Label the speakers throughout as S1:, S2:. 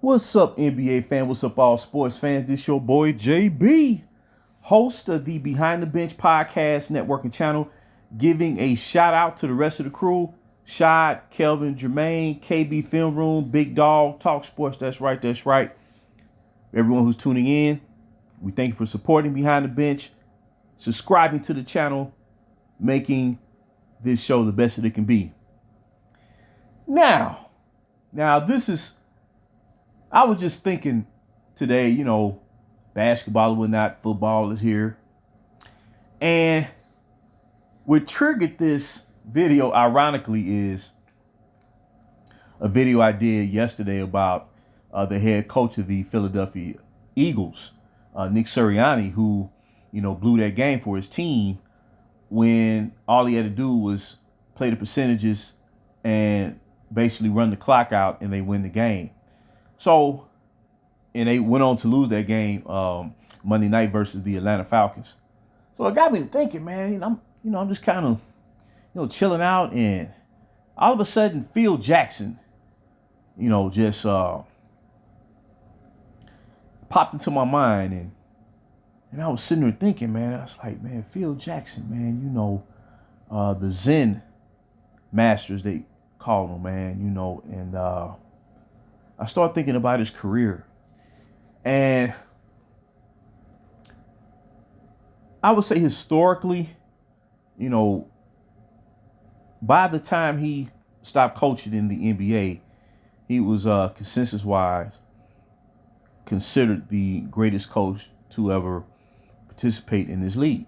S1: What's up, NBA fan? What's up, all sports fans? This your boy JB, host of the Behind the Bench podcast networking channel, giving a shout out to the rest of the crew: Shad, Kelvin, Jermaine, KB Film Room, Big Dog, Talk Sports. That's right, that's right. Everyone who's tuning in, we thank you for supporting Behind the Bench, subscribing to the channel, making this show the best that it can be. Now, this is. I was just thinking today, basketball or whatnot, football is here. And what triggered this video, ironically, is a video I did yesterday about the head coach of the Philadelphia Eagles, Nick Sirianni, who, blew that game for his team when all he had to do was play the percentages and basically run the clock out and they win the game. So, and they went on to lose that game Monday night versus the Atlanta Falcons. So it got me to thinking, man. I'm just kind of, chilling out, and all of a sudden, Phil Jackson, just popped into my mind, and I was sitting there thinking, man. I was like, man, Phil Jackson, man. The Zen Masters, they call him, man. And I started thinking about his career, and I would say historically, by the time he stopped coaching in the NBA, he was consensus-wise considered the greatest coach to ever participate in this league.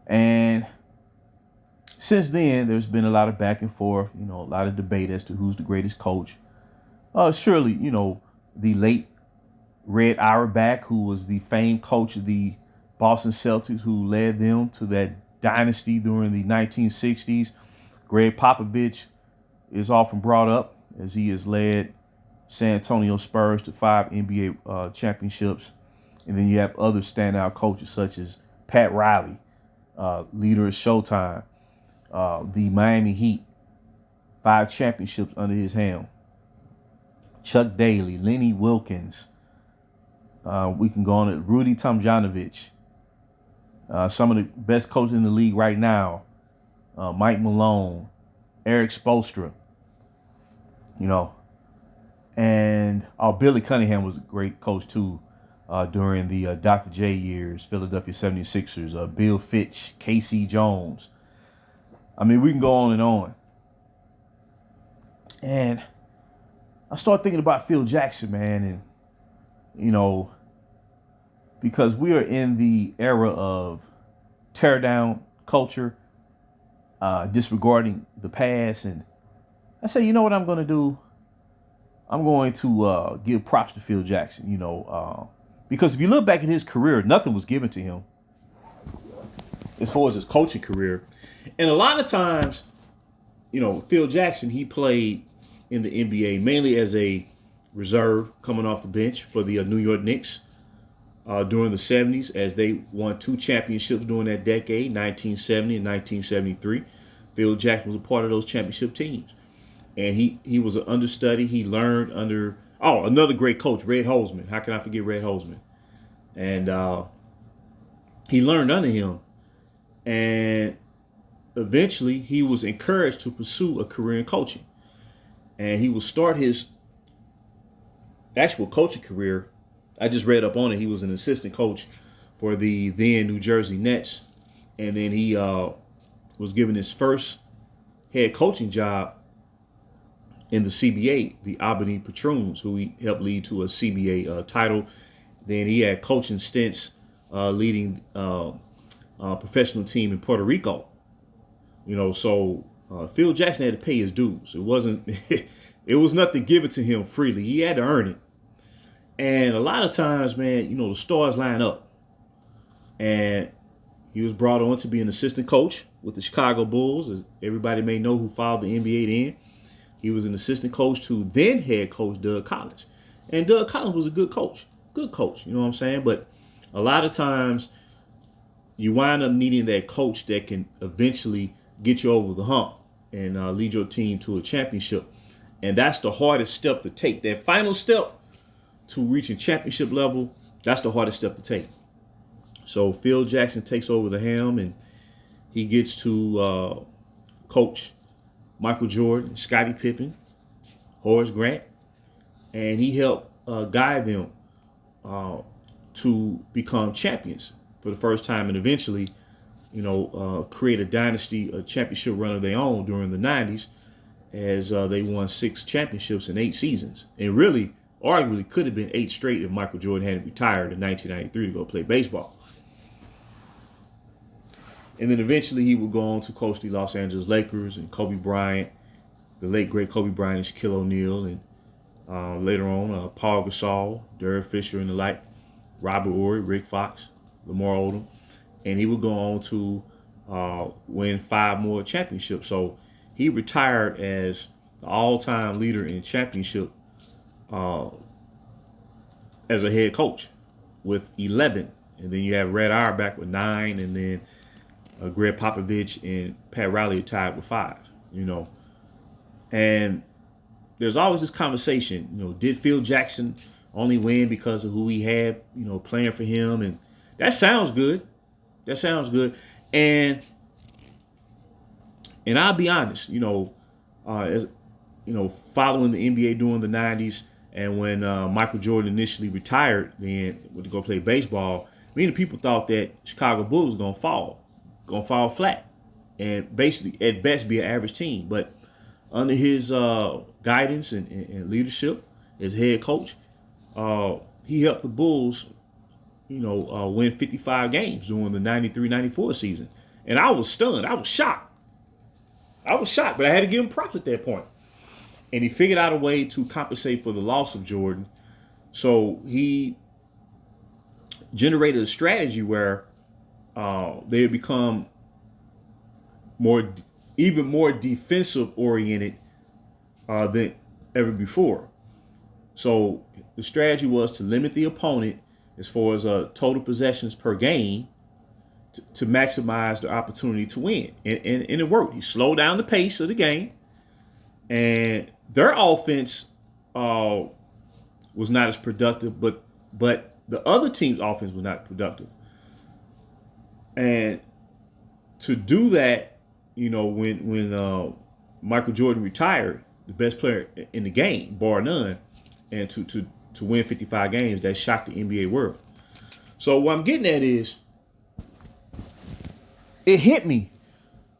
S1: And since then, there's been a lot of back and forth, a lot of debate as to who's the greatest coach. Surely, the late Red Auerbach, who was the famed coach of the Boston Celtics, who led them to that dynasty during the 1960s. Greg Popovich is often brought up as he has led San Antonio Spurs to 5 NBA championships. And then you have other standout coaches such as Pat Riley, leader of Showtime, the Miami Heat, 5 championships under his helm. Chuck Daly, Lenny Wilkins. We can go on it. Rudy Tomjanovich. Some of the best coaches in the league right now. Mike Malone, Eric Spoelstra. And Billy Cunningham was a great coach too during the Dr. J years, Philadelphia 76ers. Bill Fitch, Casey Jones. I mean, we can go on and on. And I started thinking about Phil Jackson, man, and, because we are in the era of tear down culture, disregarding the past. And I said, you know what I'm going to do? I'm going to give props to Phil Jackson, because if you look back at his career, nothing was given to him as far as his coaching career. And a lot of times, Phil Jackson, he played in the NBA mainly as a reserve coming off the bench for the New York Knicks during the 70s, as they won 2 championships during that decade, 1970 and 1973. Phil Jackson was a part of those championship teams. And he was an understudy. He learned under, another great coach, Red Holzman. How can I forget Red Holzman? And he learned under him. And eventually he was encouraged to pursue a career in coaching. And he will start his actual coaching career. I just read up on it. He was an assistant coach for the then New Jersey Nets. And then he was given his first head coaching job in the CBA, the Albany Patroons, who he helped lead to a CBA title. Then he had coaching stints leading a professional team in Puerto Rico. So Phil Jackson had to pay his dues. It was nothing given to him freely. He had to earn it. And a lot of times, man, the stars line up. And he was brought on to be an assistant coach with the Chicago Bulls, as everybody may know who followed the NBA then. He was an assistant coach to then head coach Doug Collins. And Doug Collins was a good coach. Good coach, you know what I'm saying? But a lot of times you wind up needing that coach that can eventually get you over the hump and lead your team to a championship. And that's the hardest step to take. That final step to reaching championship level, that's the hardest step to take. So Phil Jackson takes over the helm, and he gets to coach Michael Jordan, Scottie Pippen, Horace Grant, and he helped guide them to become champions for the first time, and eventually, create a dynasty, a championship run of their own during the 90s, as they won 6 championships in 8 seasons. And really, arguably, could have been 8 straight if Michael Jordan hadn't retired in 1993 to go play baseball. And then eventually he would go on to coach the Los Angeles Lakers and Kobe Bryant, the late great Kobe Bryant and Shaquille O'Neal, and later on Paul Gasol, Derek Fisher and the like, Robert Horry, Rick Fox, Lamar Odom. And he would go on to win 5 more championships. So he retired as the all-time leader in championship as a head coach with 11. And then you have Red Auerbach with 9, and then Greg Popovich and Pat Riley are tied with 5, And there's always this conversation, did Phil Jackson only win because of who he had, playing for him? And that sounds good. And I'll be honest, as following the NBA during the 90s, and when Michael Jordan initially retired, then to go play baseball, many people thought that Chicago Bulls was gonna fall flat, and basically at best be an average team. But under his guidance and leadership as head coach, he helped the Bulls, win 55 games during the 93-94 season. And I was stunned. I was shocked, but I had to give him props at that point. And he figured out a way to compensate for the loss of Jordan. So he generated a strategy where they had become even more defensive oriented than ever before. So the strategy was to limit the opponent as far as total possessions per game to maximize the opportunity to win. And it worked. He slowed down the pace of the game, and their offense was not as productive, but the other team's offense was not productive. And to do that, when Michael Jordan retired, the best player in the game, bar none, and to win 55 games, that shocked the NBA world. So what I'm getting at is, it hit me,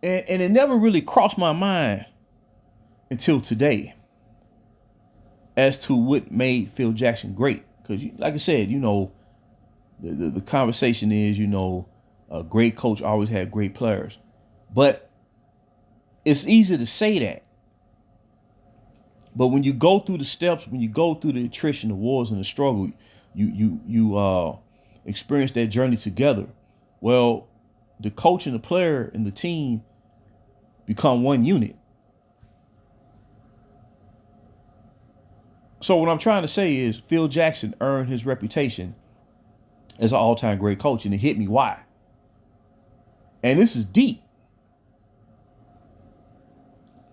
S1: and it never really crossed my mind until today as to what made Phil Jackson great. Because, like I said, the conversation is, a great coach always had great players. But it's easy to say that. But when you go through the steps, when you go through the attrition, the wars, and the struggle, you experience that journey together. Well, the coach and the player and the team become one unit. So what I'm trying to say is Phil Jackson earned his reputation as an all-time great coach, and it hit me why. And this is deep.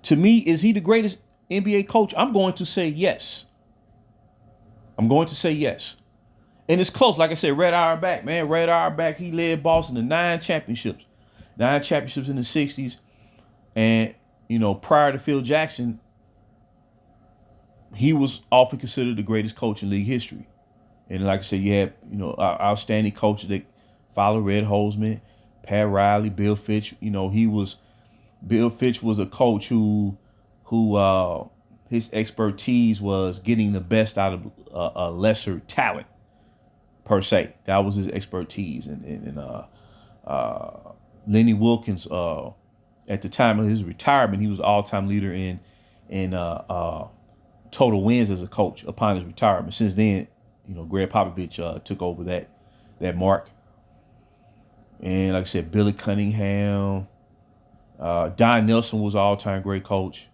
S1: To me, is he the greatest NBA coach? I'm going to say yes. And it's close. Like I said, Red Auerbach, he led Boston to 9 championships. 9 championships in the 60s. And, prior to Phil Jackson, he was often considered the greatest coach in league history. And like I said, you had, outstanding coaches that followed Red Holzman, Pat Riley, Bill Fitch. Bill Fitch was a coach who his expertise was getting the best out of a lesser talent, per se. That was his expertise. And Lenny Wilkins, at the time of his retirement, he was all-time leader in total wins as a coach upon his retirement. Since then, Greg Popovich took over that mark. And like I said, Billy Cunningham, Don Nelson was an all-time great coach.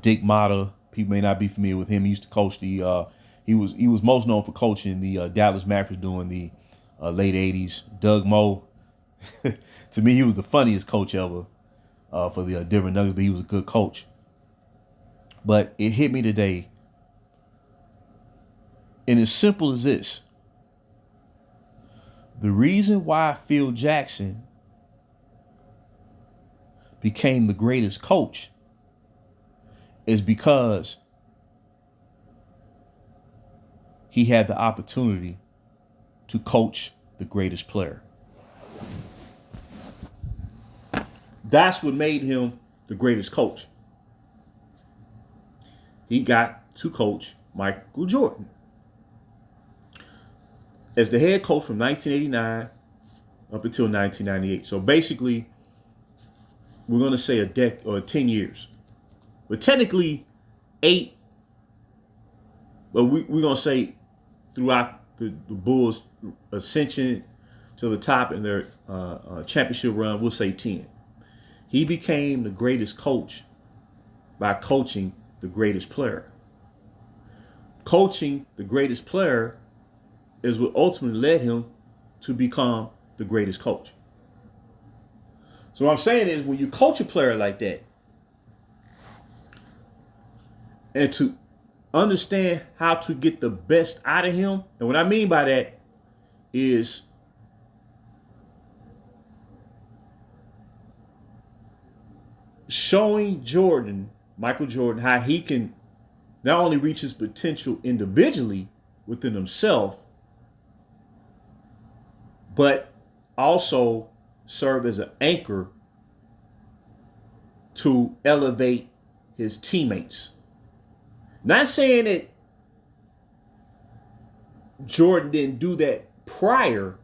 S1: Dick Motta, people may not be familiar with him. He used to coach he was most known for coaching the Dallas Mavericks during the late 80s. Doug Moe, to me, he was the funniest coach ever for the Denver Nuggets, but he was a good coach. But it hit me today. And as simple as this, the reason why Phil Jackson became the greatest coach is because he had the opportunity to coach the greatest player. That's what made him the greatest coach. He got to coach Michael Jordan as the head coach from 1989 up until 1998. So basically, we're going to say a decade or 10 years. But technically, 8. But we're going to say throughout the Bulls' ascension to the top in their championship run, we'll say 10. He became the greatest coach by coaching the greatest player. Coaching the greatest player is what ultimately led him to become the greatest coach. So what I'm saying is, when you coach a player like that, and to understand how to get the best out of him, and what I mean by that is showing Michael Jordan, how he can not only reach his potential individually within himself, but also serve as an anchor to elevate his teammates. Not saying that Jordan didn't do that prior,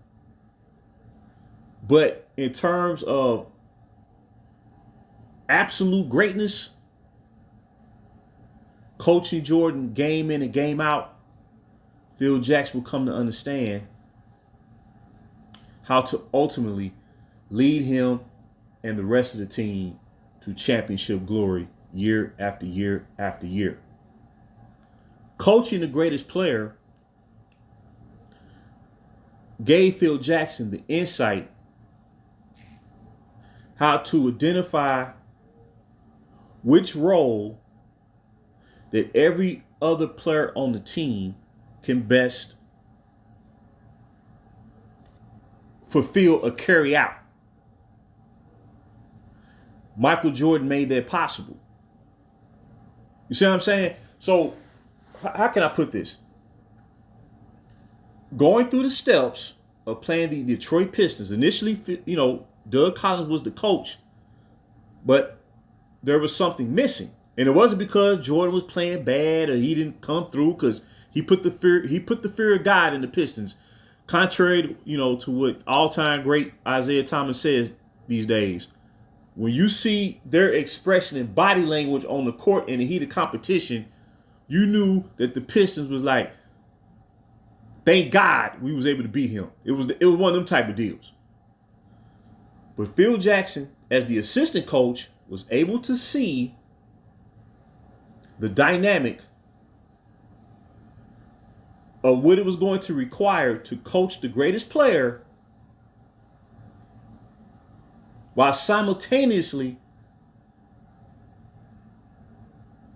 S1: but in terms of absolute greatness, coaching Jordan game in and game out, Phil Jackson will come to understand how to ultimately lead him and the rest of the team to championship glory year after year after year. Coaching the greatest player gave Phil Jackson the insight how to identify which role that every other player on the team can best fulfill or carry out. Michael Jordan made that possible. You see what I'm saying? So, how can I put this? Going through the steps of playing the Detroit Pistons, initially, Doug Collins was the coach, but there was something missing. And it wasn't because Jordan was playing bad or he didn't come through, because he put the fear of God in the Pistons. Contrary, to what all-time great Isaiah Thomas says these days, when you see their expression and body language on the court in the heat of competition, you knew that the Pistons was like, thank God we was able to beat him. It was one of them type of deals. But Phil Jackson, as the assistant coach, was able to see the dynamic of what it was going to require to coach the greatest player while simultaneously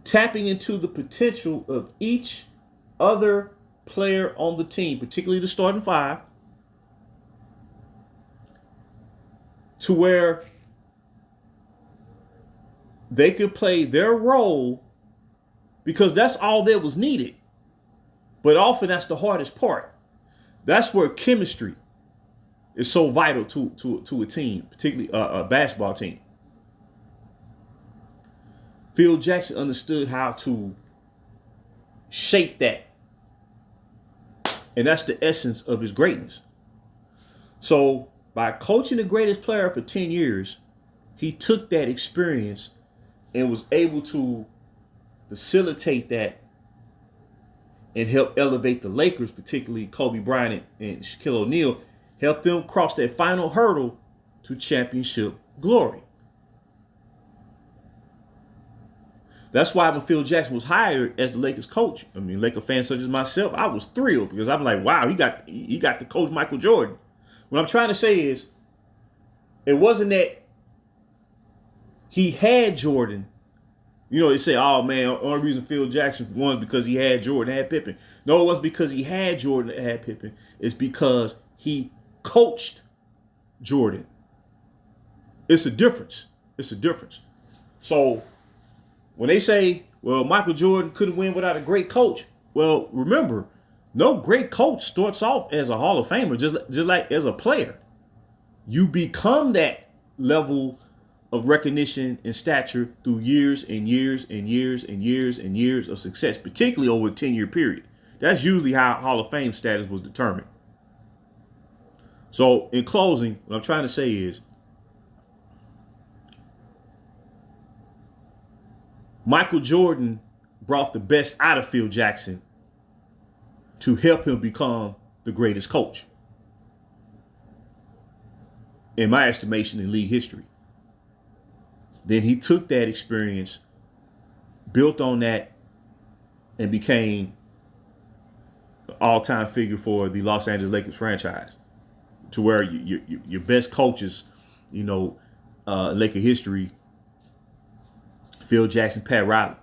S1: tapping into the potential of each other player on the team, particularly the starting five, to where they could play their role, because that's all that was needed. But often that's the hardest part. That's where chemistry is so vital to a team, particularly a basketball team. Phil Jackson understood how to shape that. And that's the essence of his greatness. So by coaching the greatest player for 10 years, he took that experience and was able to facilitate that and help elevate the Lakers, particularly Kobe Bryant and Shaquille O'Neal, help them cross that final hurdle to championship glory. That's why when Phil Jackson was hired as the Lakers coach, Laker fans such as myself, I was thrilled, because I'm like, wow, he got to coach Michael Jordan. What I'm trying to say is, it wasn't that he had Jordan You know, they say, oh man, the only reason Phil Jackson won is because he had Jordan, had Pippen. No, it wasn't because he had Jordan, had Pippen. It's because he coached Jordan. It's a difference. It's a difference. So when they say, well, Michael Jordan couldn't win without a great coach, well, remember, no great coach starts off as a Hall of Famer, just like as a player. You become that level of recognition and stature through years and years and years and years and years of success, particularly over a 10-year period. That's usually how Hall of Fame status was determined. So in closing, what I'm trying to say is Michael Jordan brought the best out of Phil Jackson to help him become the greatest coach, in my estimation, in league history. Then he took that experience, built on that, and became an all-time figure for the Los Angeles Lakers franchise, to where your best coaches, Laker history, Phil Jackson, Pat Riley.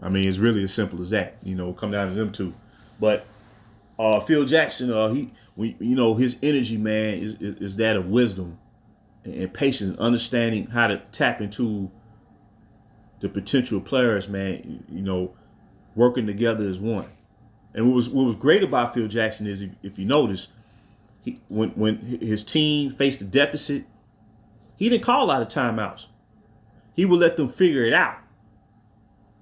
S1: I mean, it's really as simple as that. Come down to them two. But Phil Jackson, his energy, man, is that of wisdom and patience, understanding how to tap into the potential players, man. Working together as one. And what was great about Phil Jackson is, if you notice, when his team faced a deficit, he didn't call a lot of timeouts. He would let them figure it out.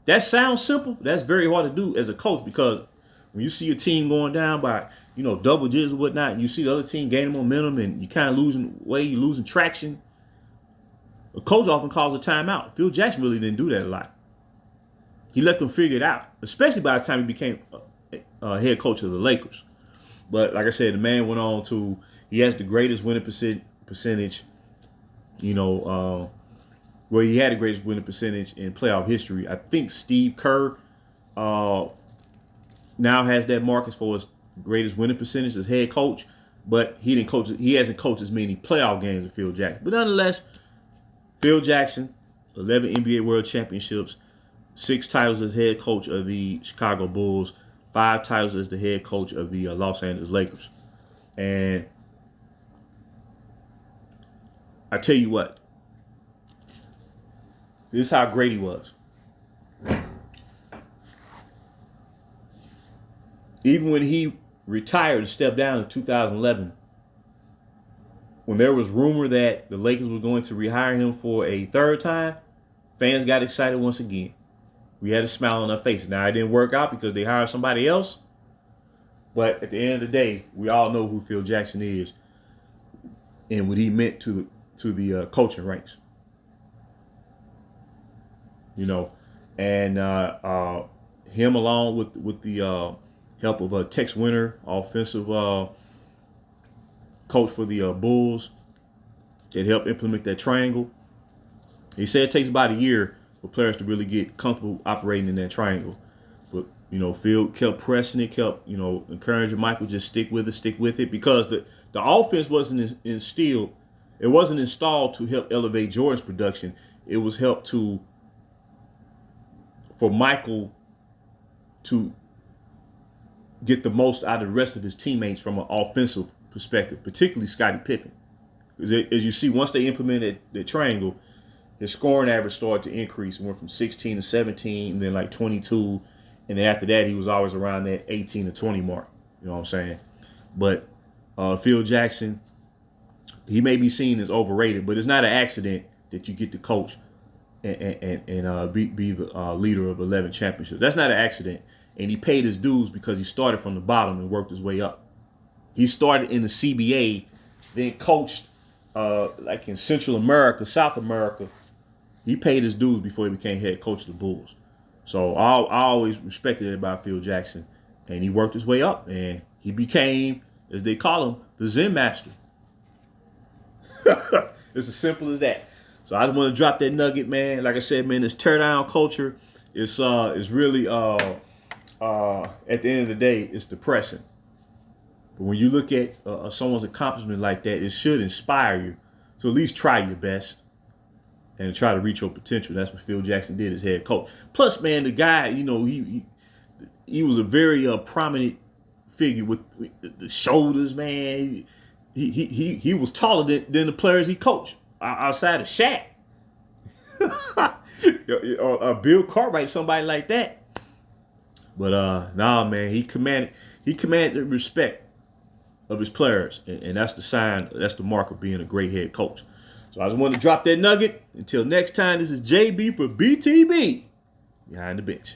S1: That sounds simple. That's very hard to do as a coach, because when you see your team going down by, double digits or whatnot, and you see the other team gaining momentum and you kind of losing way, you're losing traction, a coach often calls a timeout. Phil Jackson really didn't do that a lot. He let them figure it out, especially by the time he became head coach of the Lakers. But like I said, the man went on to, he has the greatest winning percentage, where he had the greatest winning percentage in playoff history. I think Steve Kerr now has that mark as far as greatest winning percentage as head coach, but he hasn't coached as many playoff games as Phil Jackson. But nonetheless, Phil Jackson, 11 NBA World Championships, 6 titles as head coach of the Chicago Bulls, 5 titles as the head coach of the Los Angeles Lakers. And I tell you what, this is how great he was. Even when he retired and stepped down in 2011, when there was rumor that the Lakers were going to rehire him for a third time, fans got excited once again. We had a smile on our faces. Now, it didn't work out because they hired somebody else. But at the end of the day, we all know who Phil Jackson is and what he meant to the coaching ranks. And him, along with the help of Tex Winter, offensive coach for the Bulls, that helped implement that triangle. He said it takes about a year for players to really get comfortable operating in that triangle. But, Phil kept pressing it, kept, encouraging Michael, just stick with it, because the offense wasn't instilled. It wasn't installed to help elevate Jordan's production. It was for Michael to get the most out of the rest of his teammates from an offensive perspective, particularly Scottie Pippen. Because as you see, once they implemented the triangle, his scoring average started to increase. It went from 16 to 17, and then like 22. And then after that, he was always around that 18 to 20 mark. You know what I'm saying? But Phil Jackson, he may be seen as overrated, but it's not an accident that you get to coach and be the leader of 11 championships. That's not an accident. And he paid his dues because he started from the bottom and worked his way up. He started in the CBA, then coached like in Central America, South America. He paid his dues before he became head coach of the Bulls. So I always respected it about Phil Jackson. And he worked his way up, and he became, as they call him, the Zen Master. It's as simple as that. So I just want to drop that nugget, man. Like I said, man, this teardown culture is really at the end of the day, it's depressing. But when you look at someone's accomplishment like that, it should inspire you to at least try your best and try to reach your potential. That's what Phil Jackson did as head coach. Plus, man, the guy, you know, he was a very prominent figure with the shoulders, man. He was taller than the players he coached outside of Shaq. or Bill Cartwright, somebody like that. But nah, man, he commanded the respect of his players, and that's the sign, that's the mark of being a great head coach. So I just want to drop that nugget. Until next time, this is JB for BTB, Behind the Bench.